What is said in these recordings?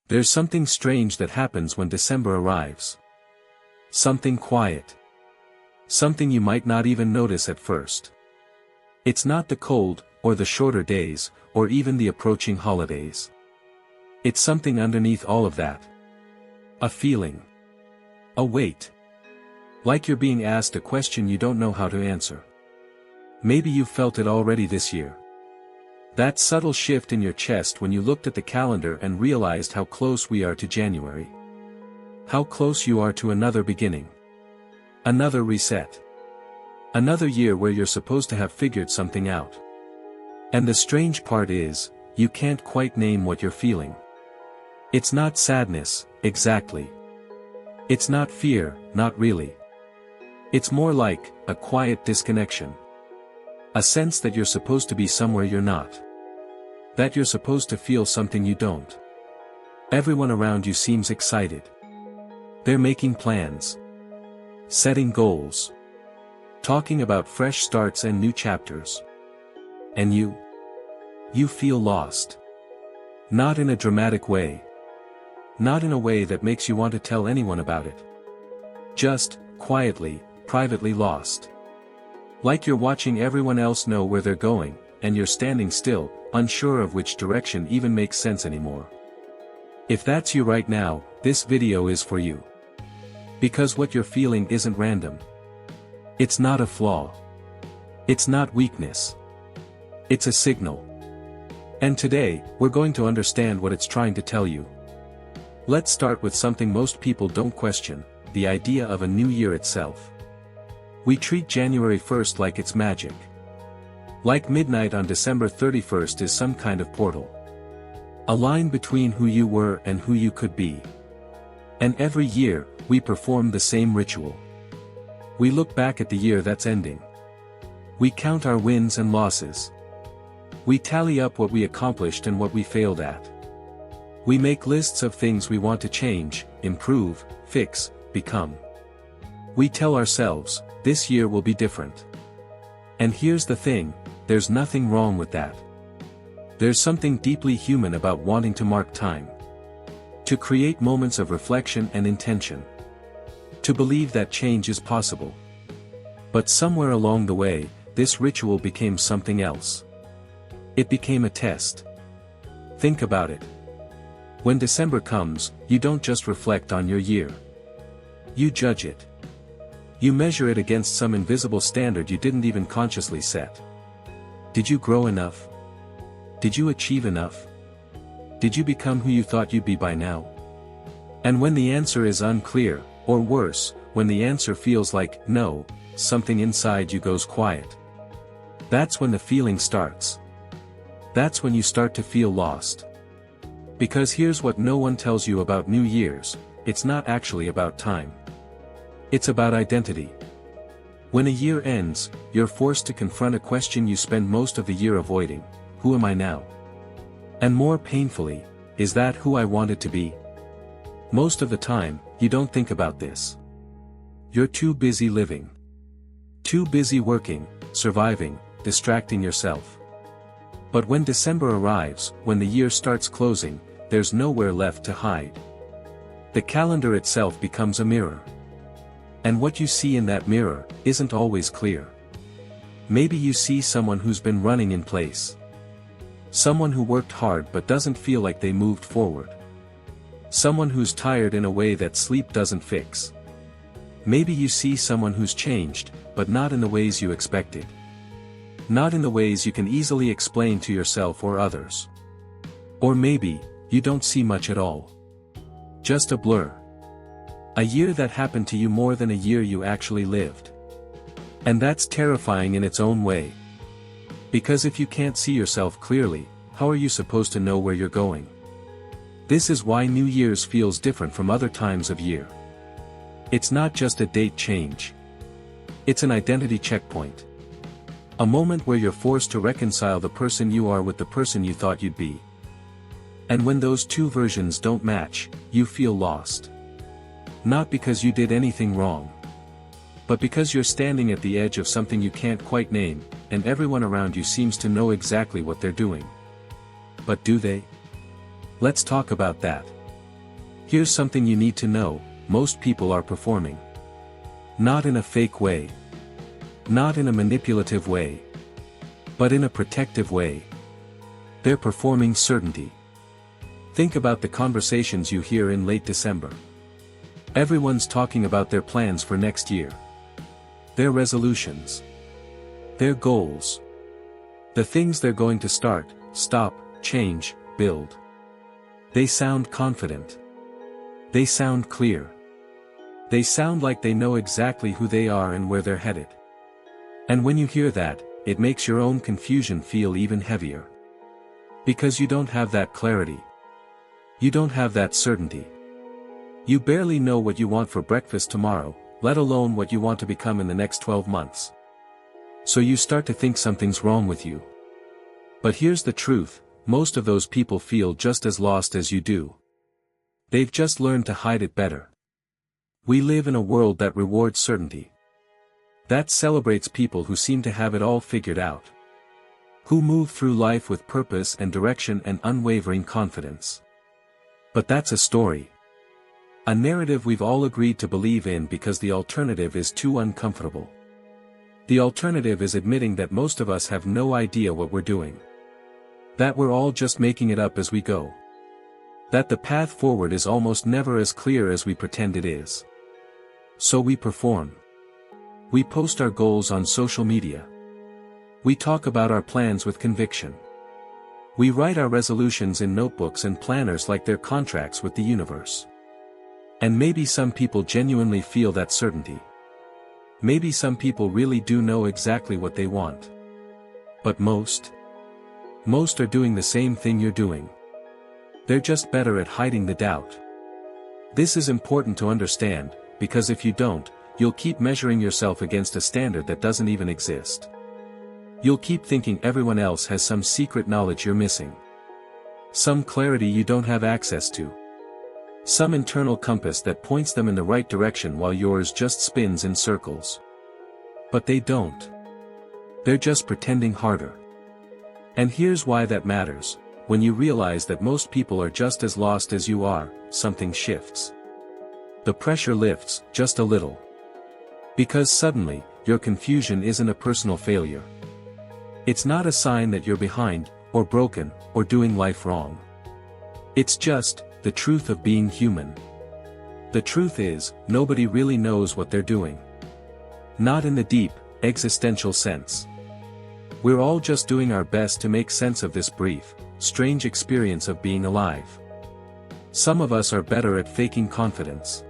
There's something strange that happens when December arrives. Something quiet. Something you might not even notice at first. It's not the cold, or the shorter days, or even the approaching holidays. It's something underneath all of that. A feeling. A weight. Like you're being asked a question you don't know how to answer. Maybe you felt it already this year. That subtle shift in your chest when you looked at the calendar and realized how close we are to January. How close you are to another beginning. Another reset. Another year where you're supposed to have figured something out. And the strange part is, you can't quite name what you're feeling. It's not sadness, exactly. It's not fear, not really. It's more like a quiet disconnection. A sense that you're supposed to be somewhere you're not. That you're supposed to feel something you don't. Everyone around you seems excited. They're making plans. Setting goals. Talking about fresh starts and new chapters. And you? You feel lost. Not in a dramatic way. Not in a way that makes you want to tell anyone about it. Just, quietly, privately lost. Like you're watching everyone else know where they're going, and you're standing still, unsure of which direction even makes sense anymore. If that's you right now, this video is for you. Because what you're feeling isn't random. It's not a flaw. It's not weakness. It's a signal. And today, we're going to understand what it's trying to tell you. Let's start with something most people don't question, the idea of a new year itself. We treat January 1st like it's magic. Like midnight on December 31st is some kind of portal. A line between who you were and who you could be. And every year, we perform the same ritual. We look back at the year that's ending. We count our wins and losses. We tally up what we accomplished and what we failed at. We make lists of things we want to change, improve, fix, become. We tell ourselves, this year will be different. And here's the thing, there's nothing wrong with that. There's something deeply human about wanting to mark time. To create moments of reflection and intention. To believe that change is possible. But somewhere along the way, this ritual became something else. It became a test. Think about it. When December comes, you don't just reflect on your year. You judge it. You measure it against some invisible standard you didn't even consciously set. Did you grow enough? Did you achieve enough? Did you become who you thought you'd be by now? And when the answer is unclear, or worse, when the answer feels like no, something inside you goes quiet. That's when the feeling starts. That's when you start to feel lost. Because here's what no one tells you about New Year's, it's not actually about time. It's about identity. When a year ends, you're forced to confront a question you spend most of the year avoiding: who am I now? And more painfully, is that who I wanted to be? Most of the time, you don't think about this. You're too busy living. Too busy working, surviving, distracting yourself. But when December arrives, when the year starts closing, there's nowhere left to hide. The calendar itself becomes a mirror. And what you see in that mirror isn't always clear. Maybe you see someone who's been running in place. Someone who worked hard but doesn't feel like they moved forward. Someone who's tired in a way that sleep doesn't fix. Maybe you see someone who's changed, but not in the ways you expected. Not in the ways you can easily explain to yourself or others. Or maybe, you don't see much at all. Just a blur. A year that happened to you more than a year you actually lived. And that's terrifying in its own way. Because if you can't see yourself clearly, how are you supposed to know where you're going? This is why New Year's feels different from other times of year. It's not just a date change. It's an identity checkpoint. A moment where you're forced to reconcile the person you are with the person you thought you'd be. And when those two versions don't match, you feel lost. Not because you did anything wrong. But because you're standing at the edge of something you can't quite name, and everyone around you seems to know exactly what they're doing. But do they? Let's talk about that. Here's something you need to know: most people are performing. Not in a fake way. Not in a manipulative way. But in a protective way. They're performing certainty. Think about the conversations you hear in late December. Everyone's talking about their plans for next year. Their resolutions. Their goals. The things they're going to start, stop, change, build. They sound confident. They sound clear. They sound like they know exactly who they are and where they're headed. And when you hear that, it makes your own confusion feel even heavier. Because you don't have that clarity. You don't have that certainty. You barely know what you want for breakfast tomorrow, let alone what you want to become in the next 12 months. So you start to think something's wrong with you. But here's the truth: most of those people feel just as lost as you do. They've just learned to hide it better. We live in a world that rewards certainty. That celebrates people who seem to have it all figured out. Who move through life with purpose and direction and unwavering confidence. But that's a story. A narrative we've all agreed to believe in because the alternative is too uncomfortable. The alternative is admitting that most of us have no idea what we're doing. That we're all just making it up as we go. That the path forward is almost never as clear as we pretend it is. So we perform. We post our goals on social media. We talk about our plans with conviction. We write our resolutions in notebooks and planners like they're contracts with the universe. And maybe some people genuinely feel that certainty. Maybe some people really do know exactly what they want. But most are doing the same thing you're doing. They're just better at hiding the doubt. This is important to understand, because if you don't, you'll keep measuring yourself against a standard that doesn't even exist. You'll keep thinking everyone else has some secret knowledge you're missing. Some clarity you don't have access to. Some internal compass that points them in the right direction while yours just spins in circles. But they don't. They're just pretending harder. And here's why that matters: when you realize that most people are just as lost as you are, something shifts. The pressure lifts, just a little. Because suddenly, your confusion isn't a personal failure. It's not a sign that you're behind, or broken, or doing life wrong. It's just the truth of being human. The truth is, nobody really knows what they're doing. Not in the deep, existential sense. We're all just doing our best to make sense of this brief, strange experience of being alive. Some of us are better at faking confidence.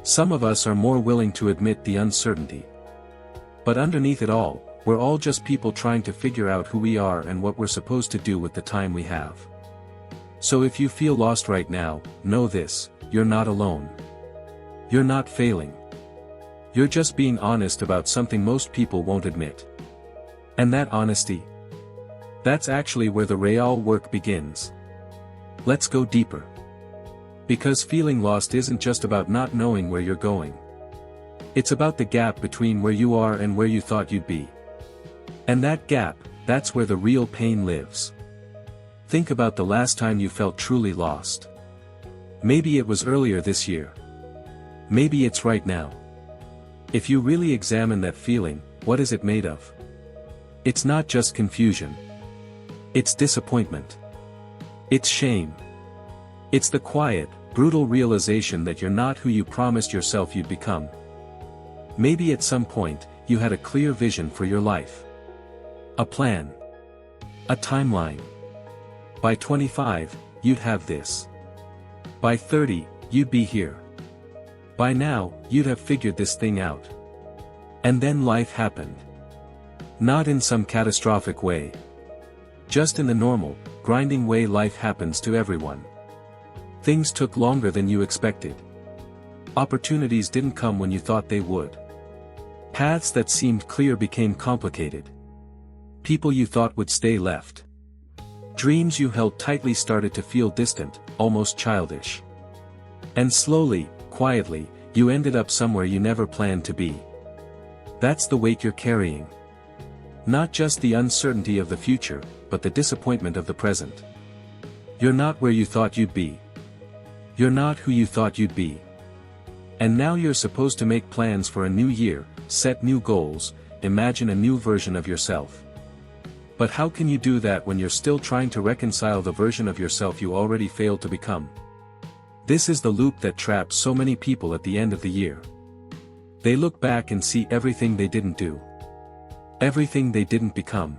Some of us are more willing to admit the uncertainty. But underneath it all, we're all just people trying to figure out who we are and what we're supposed to do with the time we have. So if you feel lost right now, know this: you're not alone. You're not failing. You're just being honest about something most people won't admit. And that honesty? That's actually where the real work begins. Let's go deeper. Because feeling lost isn't just about not knowing where you're going. It's about the gap between where you are and where you thought you'd be. And that gap, that's where the real pain lives. Think about the last time you felt truly lost. Maybe it was earlier this year. Maybe it's right now. If you really examine that feeling, what is it made of? It's not just confusion. It's disappointment. It's shame. It's the quiet, brutal realization that you're not who you promised yourself you'd become. Maybe at some point, you had a clear vision for your life. A plan. A timeline. By 25, you'd have this. By 30, you'd be here. By now, you'd have figured this thing out. And then life happened. Not in some catastrophic way. Just in the normal, grinding way life happens to everyone. Things took longer than you expected. Opportunities didn't come when you thought they would. Paths that seemed clear became complicated. People you thought would stay left. Dreams you held tightly started to feel distant, almost childish. And slowly, quietly, you ended up somewhere you never planned to be. That's the weight you're carrying. Not just the uncertainty of the future, but the disappointment of the present. You're not where you thought you'd be. You're not who you thought you'd be. And now you're supposed to make plans for a new year, set new goals, imagine a new version of yourself. But how can you do that when you're still trying to reconcile the version of yourself you already failed to become? This is the loop that traps so many people at the end of the year. They look back and see everything they didn't do. Everything they didn't become.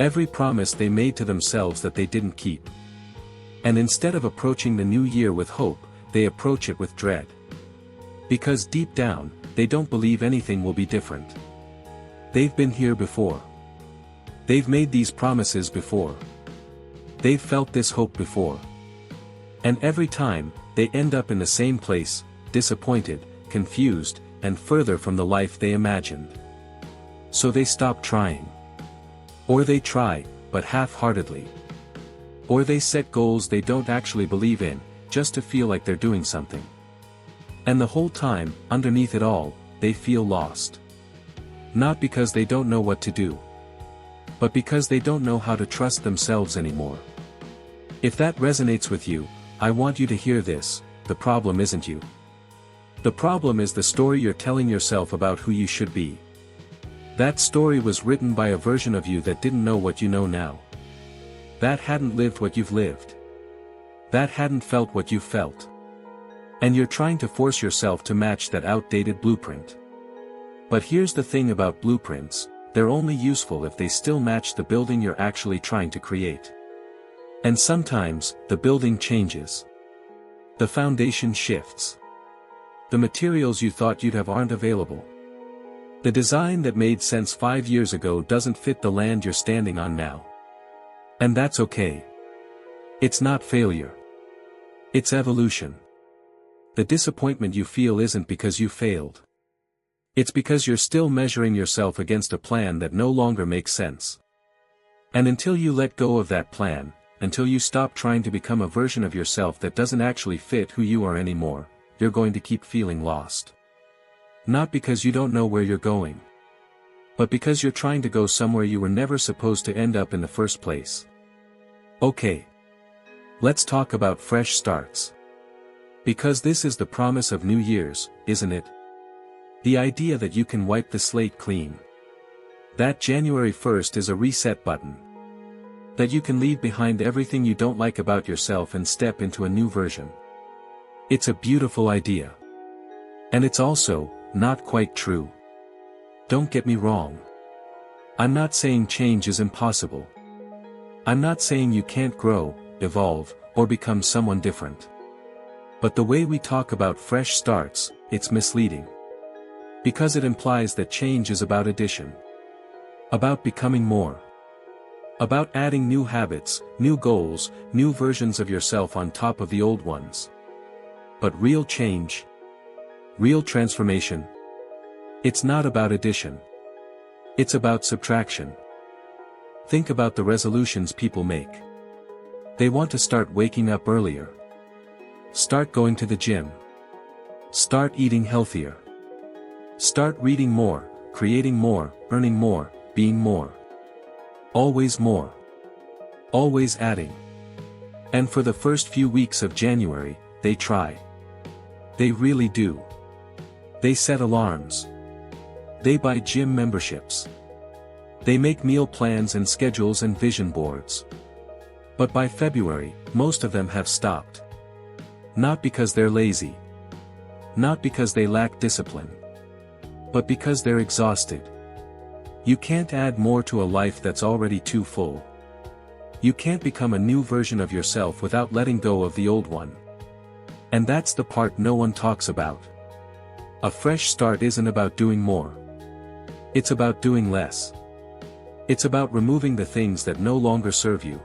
Every promise they made to themselves that they didn't keep. And instead of approaching the new year with hope, they approach it with dread. Because deep down, they don't believe anything will be different. They've been here before. They've made these promises before. They've felt this hope before. And every time, they end up in the same place, disappointed, confused, and further from the life they imagined. So they stop trying. Or they try, but half-heartedly. Or they set goals they don't actually believe in, just to feel like they're doing something. And the whole time, underneath it all, they feel lost. Not because they don't know what to do, but because they don't know how to trust themselves anymore. If that resonates with you, I want you to hear this: the problem isn't you. The problem is the story you're telling yourself about who you should be. That story was written by a version of you that didn't know what you know now. That hadn't lived what you've lived. That hadn't felt what you've felt. And you're trying to force yourself to match that outdated blueprint. But here's the thing about blueprints: they're only useful if they still match the building you're actually trying to create. And sometimes, the building changes. The foundation shifts. The materials you thought you'd have aren't available. The design that made sense 5 years ago doesn't fit the land you're standing on now. And that's okay. It's not failure. It's evolution. The disappointment you feel isn't because you failed. It's because you're still measuring yourself against a plan that no longer makes sense. And until you let go of that plan, until you stop trying to become a version of yourself that doesn't actually fit who you are anymore, you're going to keep feeling lost. Not because you don't know where you're going, but because you're trying to go somewhere you were never supposed to end up in the first place. Okay. Let's talk about fresh starts. Because this is the promise of New Year's, isn't it? The idea that you can wipe the slate clean. That January 1st is a reset button. That you can leave behind everything you don't like about yourself and step into a new version. It's a beautiful idea. And it's also not quite true. Don't get me wrong. I'm not saying change is impossible. I'm not saying you can't grow, evolve, or become someone different. But the way we talk about fresh starts, it's misleading. Because it implies that change is about addition. About becoming more. About adding new habits, new goals, new versions of yourself on top of the old ones. But real change, real transformation, it's not about addition. It's about subtraction. Think about the resolutions people make. They want to start waking up earlier. Start going to the gym. Start eating healthier. Start reading more, creating more, earning more, being more. Always more. Always adding. And for the first few weeks of January, they try. They really do. They set alarms. They buy gym memberships. They make meal plans and schedules and vision boards. But by February, most of them have stopped. Not because they're lazy. Not because they lack discipline. But because they're exhausted. You can't add more to a life that's already too full. You can't become a new version of yourself without letting go of the old one. And that's the part no one talks about. A fresh start isn't about doing more. It's about doing less. It's about removing the things that no longer serve you.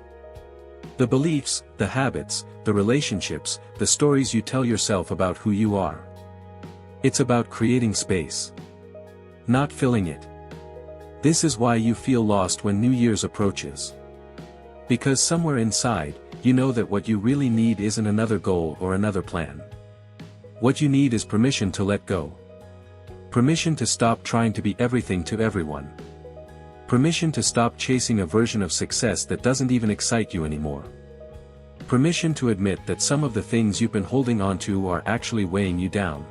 The beliefs, the habits, the relationships, the stories you tell yourself about who you are. It's about creating space. Not filling it. This is why you feel lost when New Year's approaches. Because somewhere inside, you know that what you really need isn't another goal or another plan. What you need is permission to let go. Permission to stop trying to be everything to everyone. Permission to stop chasing a version of success that doesn't even excite you anymore. Permission to admit that some of the things you've been holding onto are actually weighing you down.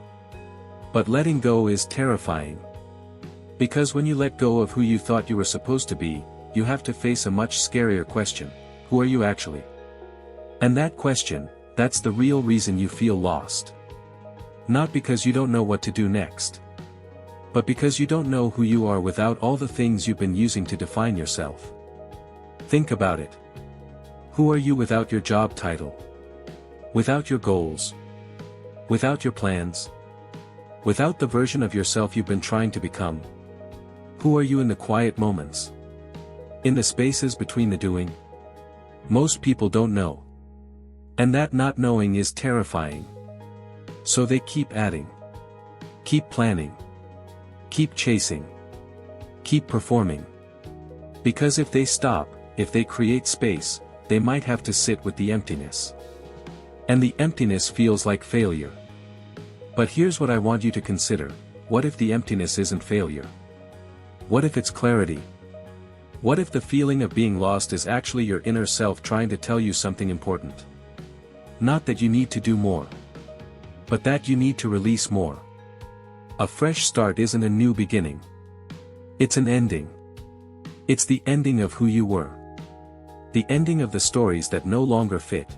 But letting go is terrifying. Because when you let go of who you thought you were supposed to be, you have to face a much scarier question: who are you actually? And that question, that's the real reason you feel lost. Not because you don't know what to do next, but because you don't know who you are without all the things you've been using to define yourself. Think about it. Who are you without your job title? Without your goals? Without your plans? Without the version of yourself you've been trying to become? Who are you in the quiet moments? In the spaces between the doing? Most people don't know. And that not knowing is terrifying. So they keep adding. Keep planning. Keep chasing. Keep performing. Because if they stop, if they create space, they might have to sit with the emptiness. And the emptiness feels like failure. But here's what I want you to consider: what if the emptiness isn't failure? What if it's clarity? What if the feeling of being lost is actually your inner self trying to tell you something important? Not that you need to do more, but that you need to release more. A fresh start isn't a new beginning. It's an ending. It's the ending of who you were. The ending of the stories that no longer fit.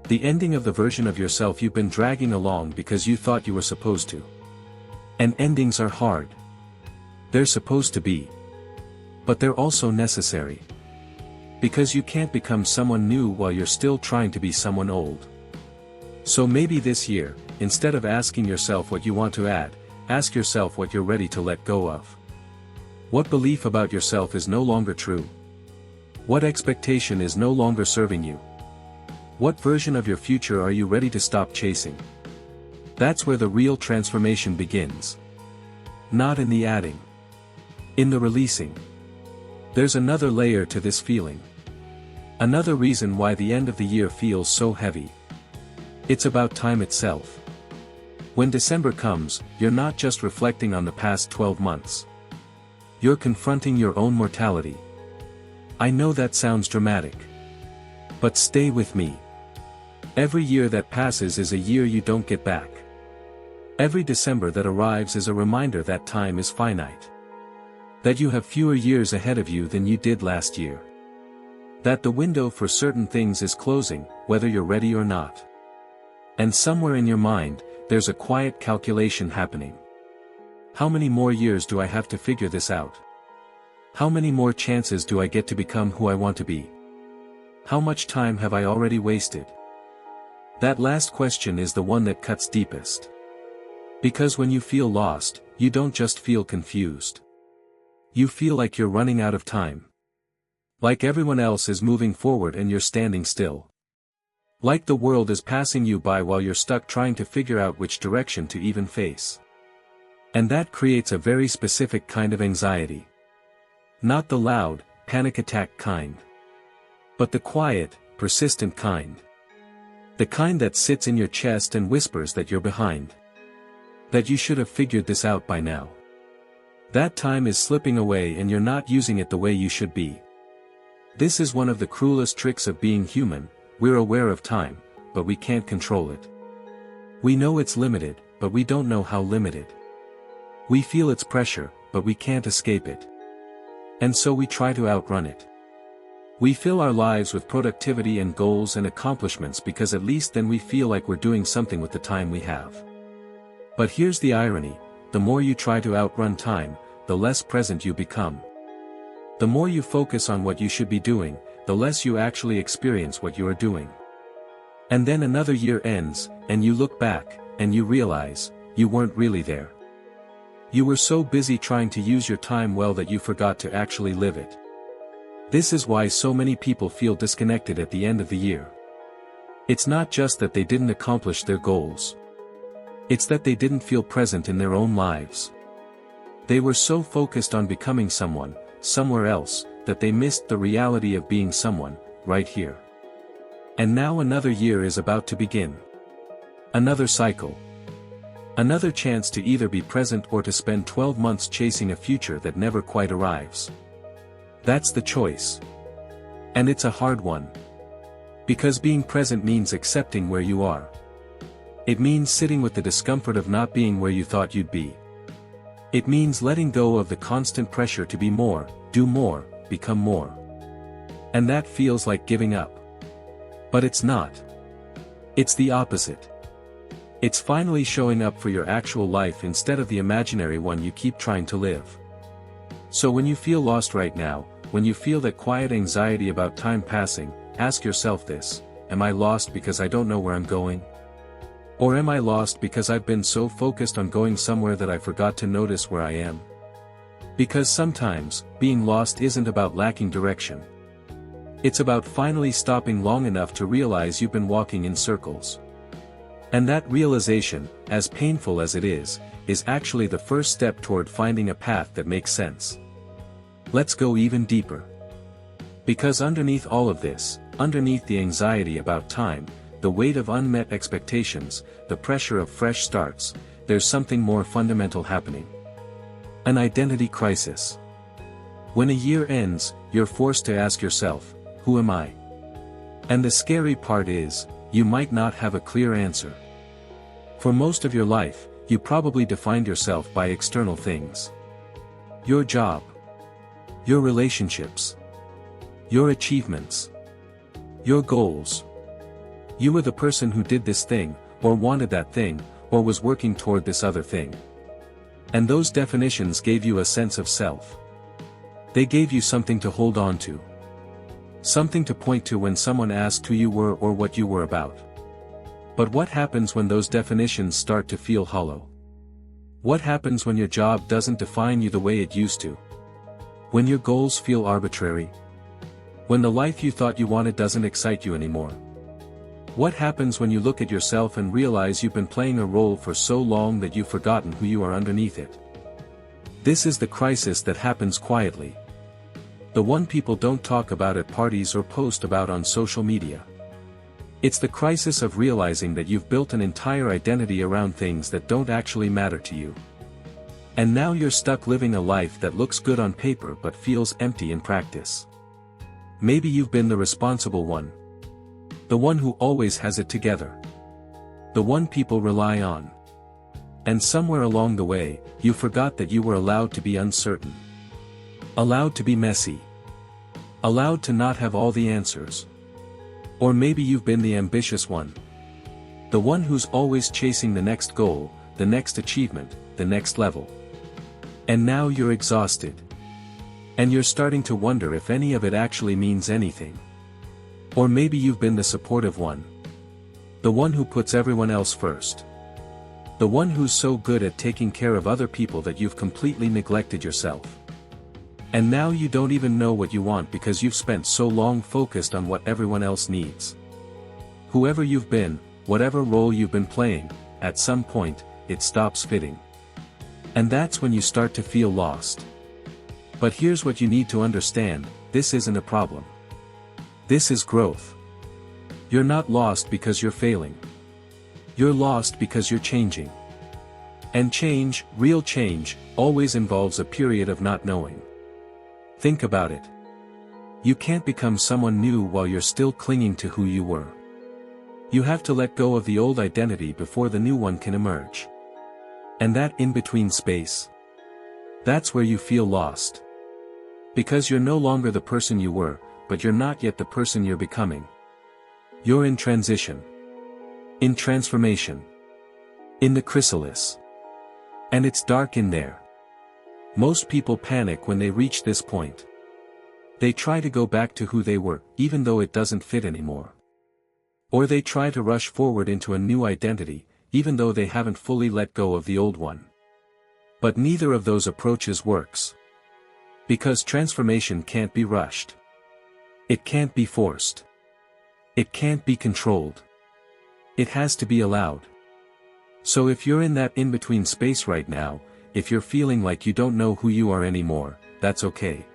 The ending of the version of yourself you've been dragging along because you thought you were supposed to. And endings are hard. They're supposed to be. But they're also necessary. Because you can't become someone new while you're still trying to be someone old. So maybe this year, instead of asking yourself what you want to add, ask yourself what you're ready to let go of. What belief about yourself is no longer true? What expectation is no longer serving you? What version of your future are you ready to stop chasing? That's where the real transformation begins. Not in the adding. In the releasing. There's another layer to this feeling. Another reason why the end of the year feels so heavy. It's about time itself. When December comes, you're not just reflecting on the past 12 months. You're confronting your own mortality. I know that sounds dramatic. But stay with me. Every year that passes is a year you don't get back. Every December that arrives is a reminder that time is finite. That you have fewer years ahead of you than you did last year. That the window for certain things is closing, whether you're ready or not. And somewhere in your mind, there's a quiet calculation happening. How many more years do I have to figure this out? How many more chances do I get to become who I want to be? How much time have I already wasted? That last question is the one that cuts deepest. Because when you feel lost, you don't just feel confused. You feel like you're running out of time. Like everyone else is moving forward and you're standing still. Like the world is passing you by while you're stuck trying to figure out which direction to even face. And that creates a very specific kind of anxiety. Not the loud, panic attack kind. But the quiet, persistent kind. The kind that sits in your chest and whispers that you're behind. That you should have figured this out by now. That time is slipping away and you're not using it the way you should be. This is one of the cruelest tricks of being human. We're aware of time, but we can't control it. We know it's limited, but we don't know how limited. We feel its pressure, but we can't escape it. And so we try to outrun it. We fill our lives with productivity and goals and accomplishments because at least then we feel like we're doing something with the time we have. But here's the irony: the more you try to outrun time, the less present you become. The more you focus on what you should be doing, the less you actually experience what you are doing. And then another year ends, and you look back, and you realize, you weren't really there. You were so busy trying to use your time well that you forgot to actually live it. This is why so many people feel disconnected at the end of the year. It's not just that they didn't accomplish their goals. It's that they didn't feel present in their own lives. They were so focused on becoming someone, somewhere else, that they missed the reality of being someone, right here. And now another year is about to begin. Another cycle. Another chance to either be present or to spend 12 months chasing a future that never quite arrives. That's the choice. And it's a hard one. Because being present means accepting where you are. It means sitting with the discomfort of not being where you thought you'd be. It means letting go of the constant pressure to be more, do more, become more. And that feels like giving up. But it's not. It's the opposite. It's finally showing up for your actual life instead of the imaginary one you keep trying to live. So when you feel lost right now, when you feel that quiet anxiety about time passing, ask yourself this: am I lost because I don't know where I'm going? Or am I lost because I've been so focused on going somewhere that I forgot to notice where I am? Because sometimes, being lost isn't about lacking direction. It's about finally stopping long enough to realize you've been walking in circles. And that realization, as painful as it is actually the first step toward finding a path that makes sense. Let's go even deeper. Because underneath all of this, underneath the anxiety about time, the weight of unmet expectations, the pressure of fresh starts, there's something more fundamental happening. An identity crisis. When a year ends, you're forced to ask yourself, who am I? And the scary part is, you might not have a clear answer. For most of your life, you probably defined yourself by external things. Your job. Your relationships. Your achievements. Your goals. You were the person who did this thing, or wanted that thing, or was working toward this other thing. And those definitions gave you a sense of self. They gave you something to hold on to. Something to point to when someone asked who you were or what you were about. But what happens when those definitions start to feel hollow? What happens when your job doesn't define you the way it used to? When your goals feel arbitrary? When the life you thought you wanted doesn't excite you anymore? What happens when you look at yourself and realize you've been playing a role for so long that you've forgotten who you are underneath it? This is the crisis that happens quietly. The one people don't talk about at parties or post about on social media. It's the crisis of realizing that you've built an entire identity around things that don't actually matter to you. And now you're stuck living a life that looks good on paper but feels empty in practice. Maybe you've been the responsible one. The one who always has it together. The one people rely on. And somewhere along the way, you forgot that you were allowed to be uncertain. Allowed to be messy. Allowed to not have all the answers. Or maybe you've been the ambitious one. The one who's always chasing the next goal, the next achievement, the next level. And now you're exhausted. And you're starting to wonder if any of it actually means anything. Or maybe you've been the supportive one. The one who puts everyone else first. The one who's so good at taking care of other people that you've completely neglected yourself. And now you don't even know what you want because you've spent so long focused on what everyone else needs. Whoever you've been, whatever role you've been playing, at some point, it stops fitting. And that's when you start to feel lost. But here's what you need to understand: this isn't a problem. This is growth. You're not lost because you're failing. You're lost because you're changing. And change, real change, always involves a period of not knowing. Think about it. You can't become someone new while you're still clinging to who you were. You have to let go of the old identity before the new one can emerge. And that in-between space, that's where you feel lost. Because you're no longer the person you were, but you're not yet the person you're becoming. You're in transition. In transformation. In the chrysalis. And it's dark in there. Most people panic when they reach this point. They try to go back to who they were, even though it doesn't fit anymore. Or they try to rush forward into a new identity, even though they haven't fully let go of the old one. But neither of those approaches works. Because transformation can't be rushed. It can't be forced. It can't be controlled. It has to be allowed. So if you're in that in-between space right now, if you're feeling like you don't know who you are anymore, that's okay.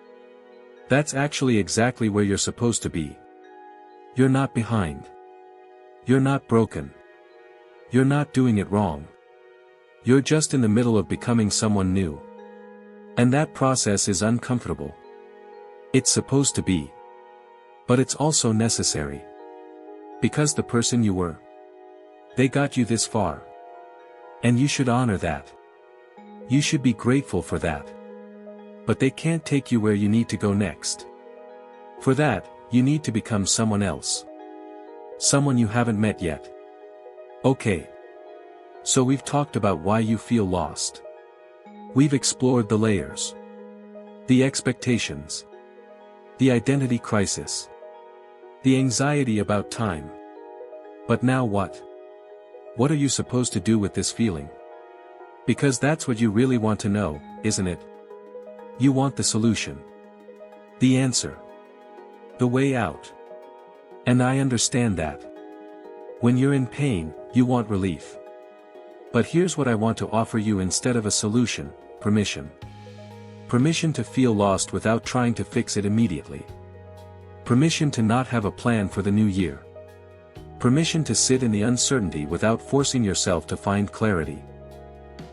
That's actually exactly where you're supposed to be. You're not behind. You're not broken. You're not doing it wrong. You're just in the middle of becoming someone new. And that process is uncomfortable. It's supposed to be. But it's also necessary. Because the person you were. They got you this far. And you should honor that. You should be grateful for that. But they can't take you where you need to go next. For that, you need to become someone else. Someone you haven't met yet. Okay. So we've talked about why you feel lost. We've explored the layers. The expectations. The identity crisis. The anxiety about time. But now what? What are you supposed to do with this feeling? Because that's what you really want to know, isn't it? You want the solution. The answer. The way out. And I understand that. When you're in pain, you want relief. But here's what I want to offer you instead of a solution: permission. Permission to feel lost without trying to fix it immediately. Permission to not have a plan for the new year. Permission to sit in the uncertainty without forcing yourself to find clarity.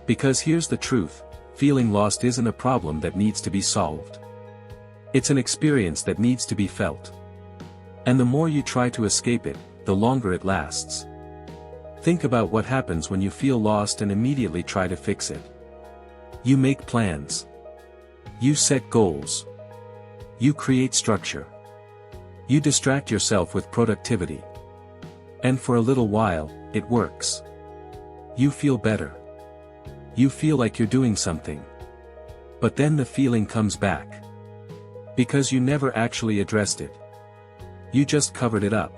Because here's the truth: feeling lost isn't a problem that needs to be solved. It's an experience that needs to be felt. And the more you try to escape it, the longer it lasts. Think about what happens when you feel lost and immediately try to fix it. You make plans. You set goals. You create structure. You distract yourself with productivity. And for a little while, it works. You feel better. You feel like you're doing something. But then the feeling comes back. Because you never actually addressed it. You just covered it up.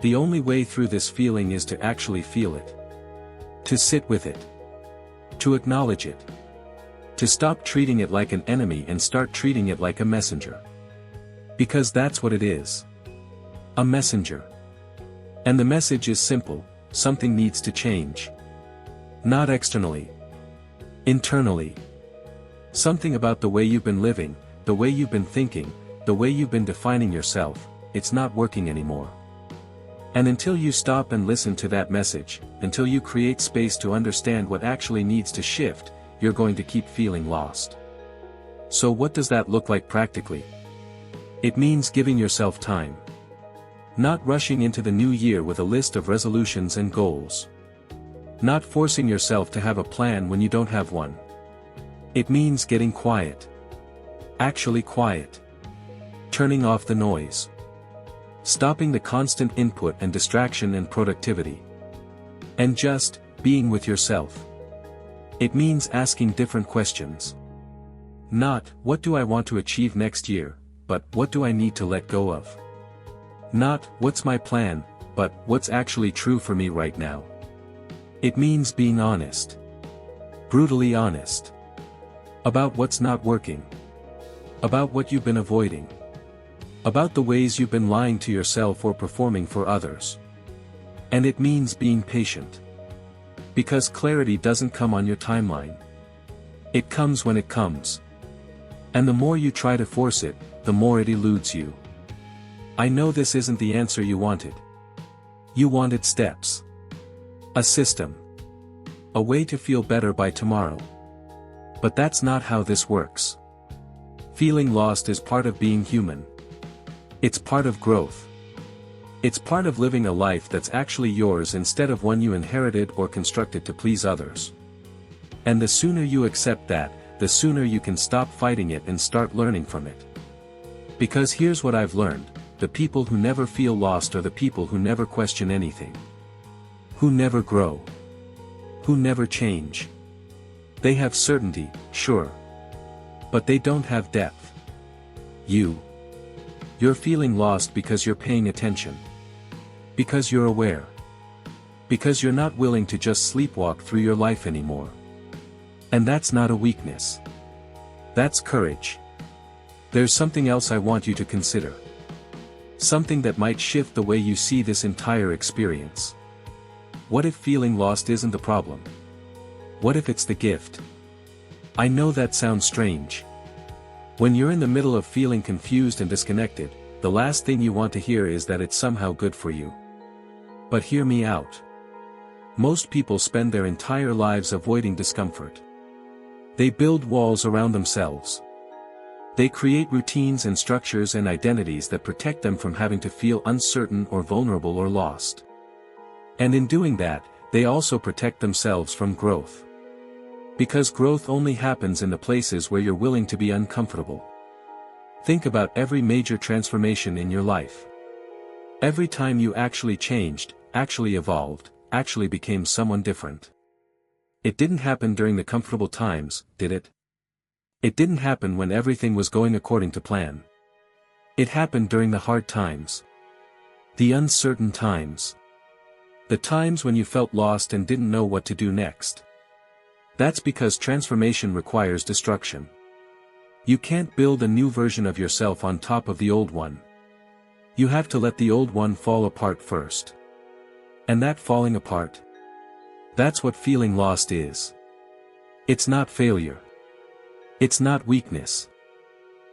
The only way through this feeling is to actually feel it. To sit with it. To acknowledge it. To stop treating it like an enemy and start treating it like a messenger. Because that's what it is. A messenger. And the message is simple: something needs to change. Not externally. Internally. Something about the way you've been living, the way you've been thinking, the way you've been defining yourself, it's not working anymore. And until you stop and listen to that message, until you create space to understand what actually needs to shift, you're going to keep feeling lost. So what does that look like practically? It means giving yourself time. Not rushing into the new year with a list of resolutions and goals. Not forcing yourself to have a plan when you don't have one. It means getting quiet. Actually quiet. Turning off the noise. Stopping the constant input and distraction and productivity. And just being with yourself. It means asking different questions. Not, what do I want to achieve next year, but what do I need to let go of? Not, what's my plan, but what's actually true for me right now? It means being honest. Brutally honest. About what's not working. About what you've been avoiding. About the ways you've been lying to yourself or performing for others. And it means being patient. Because clarity doesn't come on your timeline. It comes when it comes. And the more you try to force it, the more it eludes you. I know this isn't the answer you wanted. You wanted steps. A system. A way to feel better by tomorrow. But that's not how this works. Feeling lost is part of being human. It's part of growth. It's part of living a life that's actually yours instead of one you inherited or constructed to please others. And the sooner you accept that, the sooner you can stop fighting it and start learning from it. Because here's what I've learned: the people who never feel lost are the people who never question anything. Who never grow. Who never change. They have certainty, sure. But they don't have depth. You're feeling lost because you're paying attention. Because you're aware. Because you're not willing to just sleepwalk through your life anymore. And that's not a weakness. That's courage. There's something else I want you to consider. Something that might shift the way you see this entire experience. What if feeling lost isn't the problem? What if it's the gift? I know that sounds strange. When you're in the middle of feeling confused and disconnected, the last thing you want to hear is that it's somehow good for you. But hear me out. Most people spend their entire lives avoiding discomfort. They build walls around themselves. They create routines and structures and identities that protect them from having to feel uncertain or vulnerable or lost. And in doing that, they also protect themselves from growth. Because growth only happens in the places where you're willing to be uncomfortable. Think about every major transformation in your life. Every time you actually changed, actually evolved, actually became someone different. It didn't happen during the comfortable times, did it? It didn't happen when everything was going according to plan. It happened during the hard times. The uncertain times. The times when you felt lost and didn't know what to do next. That's because transformation requires destruction. You can't build a new version of yourself on top of the old one. You have to let the old one fall apart first. And that falling apart? That's what feeling lost is. It's not failure. It's not weakness.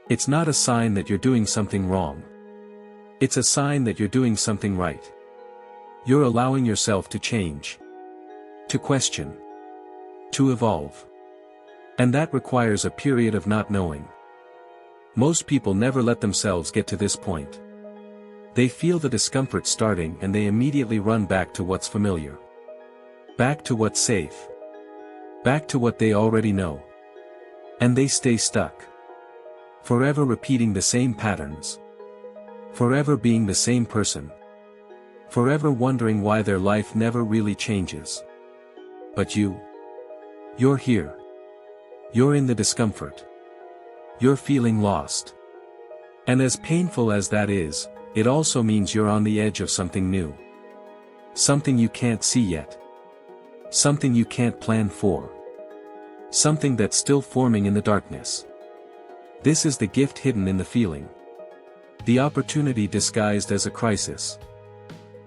It's not a sign that you're doing something wrong. It's a sign that you're doing something right. You're allowing yourself to change. To question. To evolve. And that requires a period of not knowing. Most people never let themselves get to this point. They feel the discomfort starting and they immediately run back to what's familiar. Back to what's safe. Back to what they already know. And they stay stuck. Forever repeating the same patterns. Forever being the same person. Forever wondering why their life never really changes. But you're here. You're in the discomfort. You're feeling lost. And as painful as that is, it also means you're on the edge of something new. Something you can't see yet. Something you can't plan for. Something that's still forming in the darkness. This is the gift hidden in the feeling. The opportunity disguised as a crisis.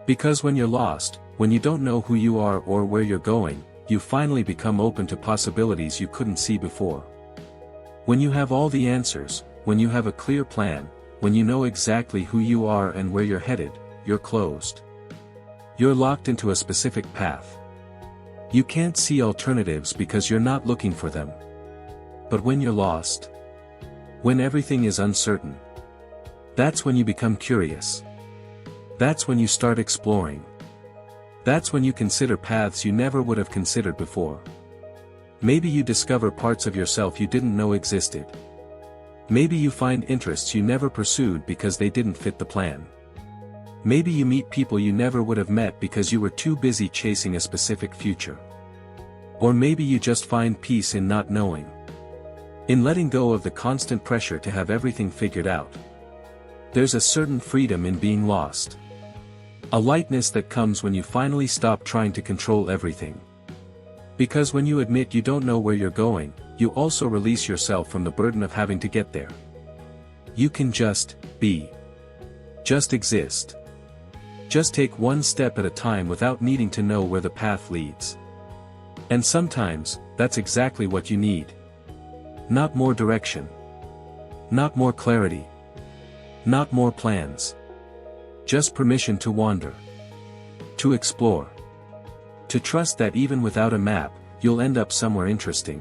Because when you're lost, when you don't know who you are or where you're going, you finally become open to possibilities you couldn't see before. When you have all the answers, when you have a clear plan, when you know exactly who you are and where you're headed, you're closed. You're locked into a specific path. You can't see alternatives because you're not looking for them. But when you're lost, when everything is uncertain, that's when you become curious. That's when you start exploring. That's when you consider paths you never would have considered before. Maybe you discover parts of yourself you didn't know existed. Maybe you find interests you never pursued because they didn't fit the plan. Maybe you meet people you never would have met because you were too busy chasing a specific future. Or maybe you just find peace in not knowing. In letting go of the constant pressure to have everything figured out. There's a certain freedom in being lost. A lightness that comes when you finally stop trying to control everything. Because when you admit you don't know where you're going, you also release yourself from the burden of having to get there. You can just be. Just exist. Just take one step at a time without needing to know where the path leads. And sometimes, that's exactly what you need. Not more direction. Not more clarity. Not more plans. Just permission to wander. To explore. To trust that even without a map, you'll end up somewhere interesting.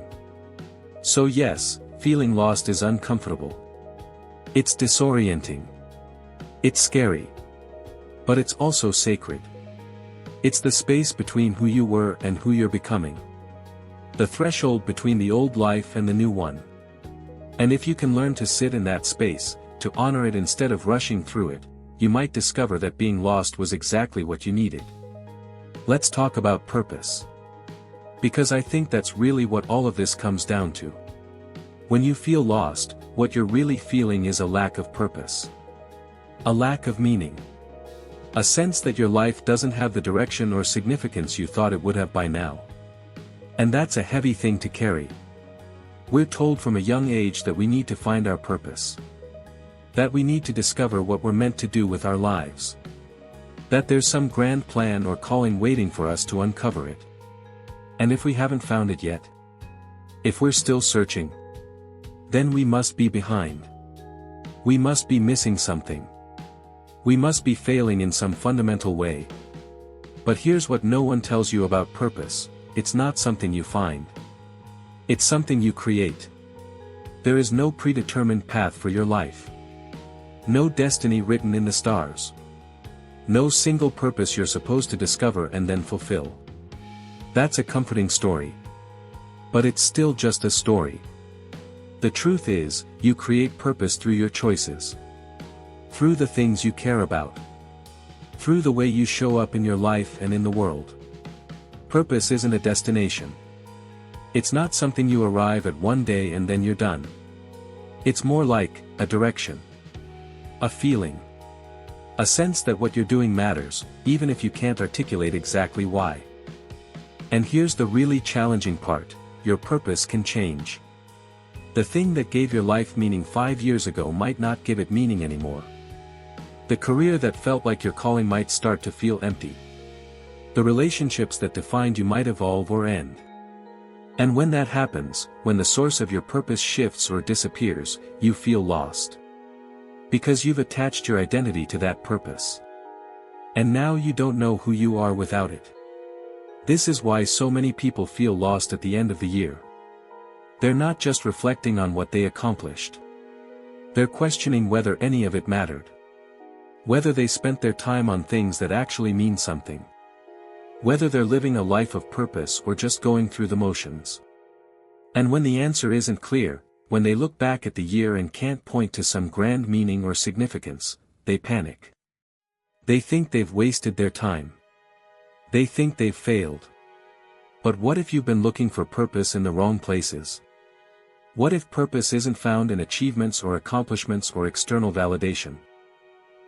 So yes, feeling lost is uncomfortable. It's disorienting. It's scary. But it's also sacred. It's the space between who you were and who you're becoming. The threshold between the old life and the new one. And if you can learn to sit in that space, to honor it instead of rushing through it, you might discover that being lost was exactly what you needed. Let's talk about purpose. Because I think that's really what all of this comes down to. When you feel lost, what you're really feeling is a lack of purpose. A lack of meaning. A sense that your life doesn't have the direction or significance you thought it would have by now. And that's a heavy thing to carry. We're told from a young age that we need to find our purpose. That we need to discover what we're meant to do with our lives. That there's some grand plan or calling waiting for us to uncover it. And if we haven't found it yet, if we're still searching, then we must be behind. We must be missing something. We must be failing in some fundamental way. But here's what no one tells you about purpose: it's not something you find. It's something you create. There is no predetermined path for your life. No destiny written in the stars. No single purpose you're supposed to discover and then fulfill. That's a comforting story. But it's still just a story. The truth is, you create purpose through your choices. Through the things you care about. Through the way you show up in your life and in the world. Purpose isn't a destination. It's not something you arrive at one day and then you're done. It's more like a direction. A feeling. A sense that what you're doing matters, even if you can't articulate exactly why. And here's the really challenging part, your purpose can change. The thing that gave your life meaning 5 years ago might not give it meaning anymore. The career that felt like your calling might start to feel empty. The relationships that defined you might evolve or end. And when that happens, when the source of your purpose shifts or disappears, you feel lost. Because you've attached your identity to that purpose. And now you don't know who you are without it. This is why so many people feel lost at the end of the year. They're not just reflecting on what they accomplished. They're questioning whether any of it mattered. Whether they spent their time on things that actually mean something. Whether they're living a life of purpose or just going through the motions. And when the answer isn't clear, when they look back at the year and can't point to some grand meaning or significance, they panic. They think they've wasted their time. They think they've failed. But what if you've been looking for purpose in the wrong places? What if purpose isn't found in achievements or accomplishments or external validation?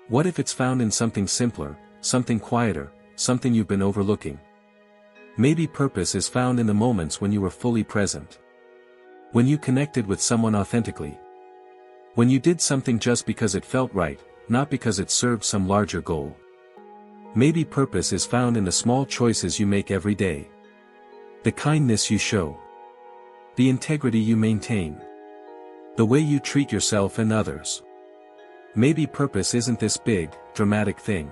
What if it's found in something simpler, something quieter, something you've been overlooking? Maybe purpose is found in the moments when you were fully present. When you connected with someone authentically. When you did something just because it felt right, not because it served some larger goal. Maybe purpose is found in the small choices you make every day. The kindness you show. The integrity you maintain. The way you treat yourself and others. Maybe purpose isn't this big, dramatic thing.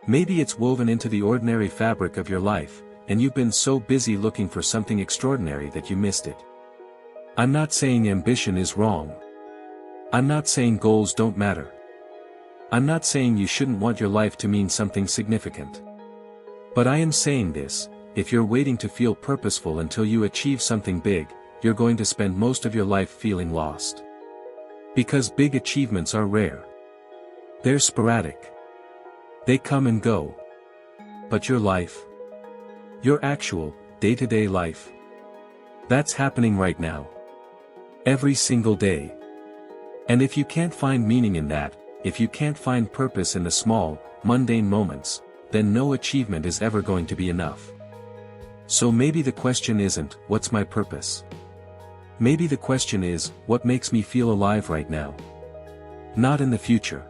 Maybe it's woven into the ordinary fabric of your life, and you've been so busy looking for something extraordinary that you missed it. I'm not saying ambition is wrong. I'm not saying goals don't matter. I'm not saying you shouldn't want your life to mean something significant. But I am saying this, if you're waiting to feel purposeful until you achieve something big, you're going to spend most of your life feeling lost. Because big achievements are rare. They're sporadic. They come and go. But your life? Your actual, day-to-day life? That's happening right now. Every single day. And if you can't find meaning in that, if you can't find purpose in the small, mundane moments, then no achievement is ever going to be enough. So maybe the question isn't, what's my purpose? Maybe the question is, what makes me feel alive right now? Not in the future.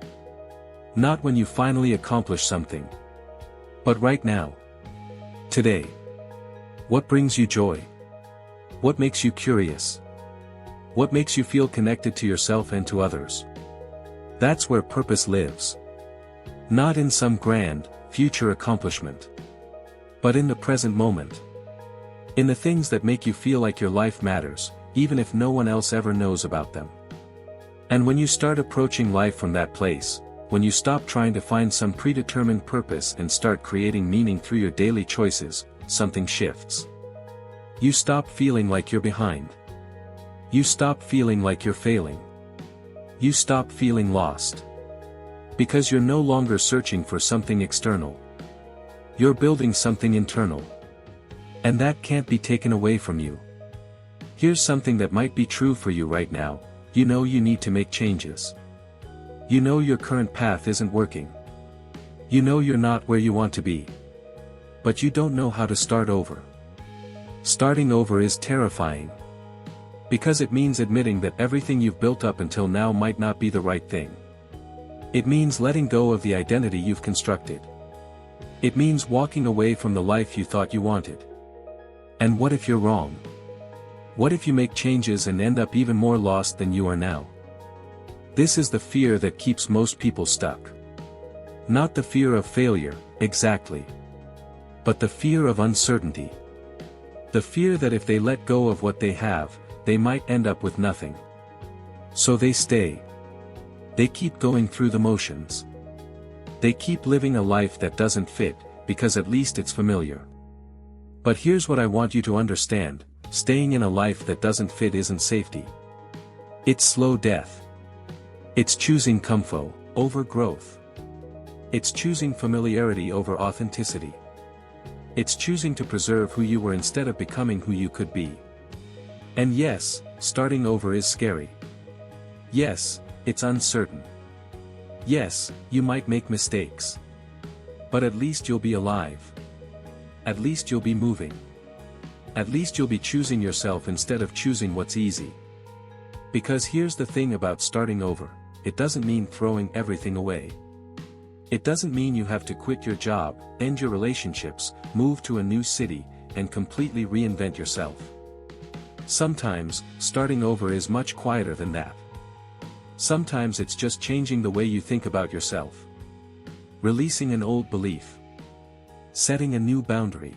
Not when you finally accomplish something. But right now. Today. What brings you joy? What makes you curious? What makes you feel connected to yourself and to others? That's where purpose lives. Not in some grand, future accomplishment. But in the present moment. In the things that make you feel like your life matters, even if no one else ever knows about them. And when you start approaching life from that place, when you stop trying to find some predetermined purpose and start creating meaning through your daily choices, something shifts. You stop feeling like you're behind. You stop feeling like you're failing. You stop feeling lost. Because you're no longer searching for something external. You're building something internal. And that can't be taken away from you. Here's something that might be true for you right now, you know you need to make changes. You know your current path isn't working. You know you're not where you want to be. But you don't know how to start over. Starting over is terrifying. Because it means admitting that everything you've built up until now might not be the right thing. It means letting go of the identity you've constructed. It means walking away from the life you thought you wanted. And what if you're wrong? What if you make changes and end up even more lost than you are now? This is the fear that keeps most people stuck. Not the fear of failure, exactly. But the fear of uncertainty. The fear that if they let go of what they have, they might end up with nothing. So they stay. They keep going through the motions. They keep living a life that doesn't fit, because at least it's familiar. But here's what I want you to understand: staying in a life that doesn't fit isn't safety. It's slow death. It's choosing comfort over growth. It's choosing familiarity over authenticity. It's choosing to preserve who you were instead of becoming who you could be. And yes, starting over is scary. Yes, it's uncertain. Yes, you might make mistakes. But at least you'll be alive. At least you'll be moving. At least you'll be choosing yourself instead of choosing what's easy. Because here's the thing about starting over: it doesn't mean throwing everything away. It doesn't mean you have to quit your job, end your relationships, move to a new city, and completely reinvent yourself. Sometimes, starting over is much quieter than that. Sometimes it's just changing the way you think about yourself. Releasing an old belief. Setting a new boundary.